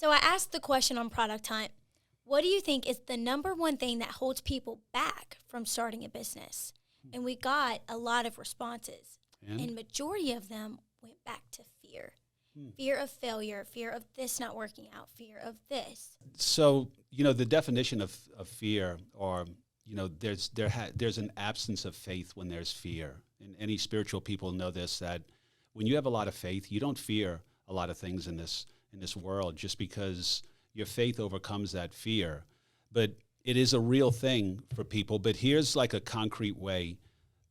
So I asked the question on Product Hunt, what do you think is the number one thing that holds people back from starting a business? And we got a lot of responses. And majority of them went back to fear. Fear of failure, fear of this not working out, fear of this. So, the definition of fear, or, there's an absence of faith when there's fear. And any spiritual people know this, that when you have a lot of faith, you don't fear a lot of things in this world just because your faith overcomes that fear. But it is a real thing for people. But here's like a concrete way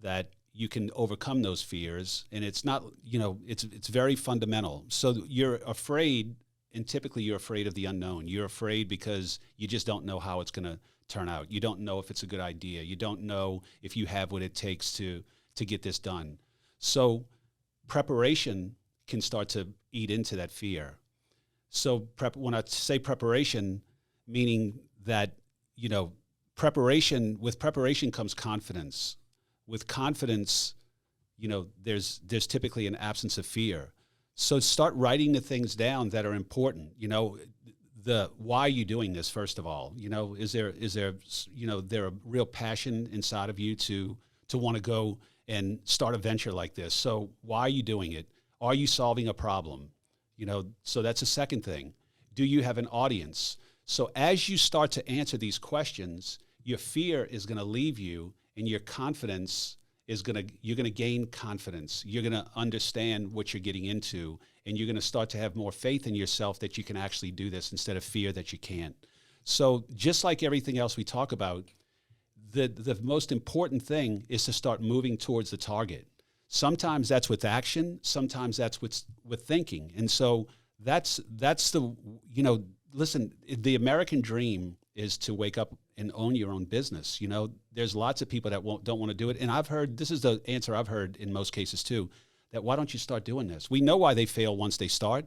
that you can overcome those fears. And it's not, it's very fundamental. So you're afraid, and typically you're afraid of the unknown. You're afraid because you just don't know how it's going to turn out. You don't know if it's a good idea. You don't know if you have what it takes to get this done. So preparation can start to eat into that fear. So when I say preparation, meaning that, with preparation comes confidence. With confidence, there's typically an absence of fear. So start writing the things down that are important. Why are you doing this, first of all? Is there a real passion inside of you to want to go and start a venture like this? So why are you doing it? Are you solving a problem? So that's a second thing. Do you have an audience? So as you start to answer these questions, your fear is going to leave you, and your confidence you're going to gain confidence. You're going to understand what you're getting into, and you're going to start to have more faith in yourself that you can actually do this instead of fear that you can't. So just like everything else we talk about, the most important thing is to start moving towards the target. Sometimes that's with action. Sometimes that's with thinking. And so that's the, listen, the American dream is to wake up and own your own business. There's lots of people that don't want to do it. And I've heard, this is the answer I've heard in most cases too, that why don't you start doing this? We know why they fail once they start,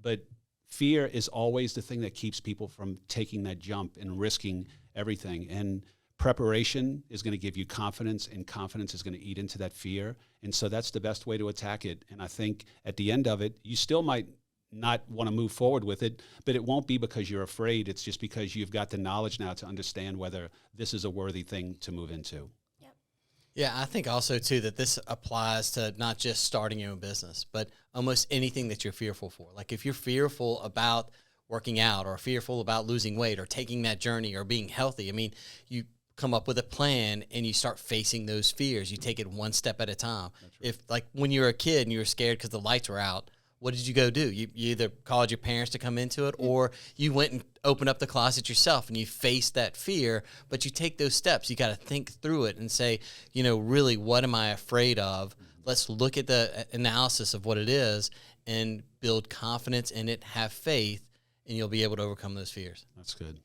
but fear is always the thing that keeps people from taking that jump and risking everything. And preparation is going to give you confidence, and confidence is going to eat into that fear. And so that's the best way to attack it. And I think at the end of it, you still might not want to move forward with it, but it won't be because you're afraid. It's just because you've got the knowledge now to understand whether this is a worthy thing to move into. Yep. Yeah, I think also too that this applies to not just starting your own business, but almost anything that you're fearful for. Like if you're fearful about working out, or fearful about losing weight, or taking that journey, or being healthy, you come up with a plan and you start facing those fears. You take it one step at a time. If like when you were a kid and you were scared because the lights were out, what did you go do? You either called your parents to come into it, or you went and opened up the closet yourself and you faced that fear, but you take those steps. You got to think through it and say, really, what am I afraid of? Let's look at the analysis of what it is and build confidence in it, have faith, and you'll be able to overcome those fears. That's good.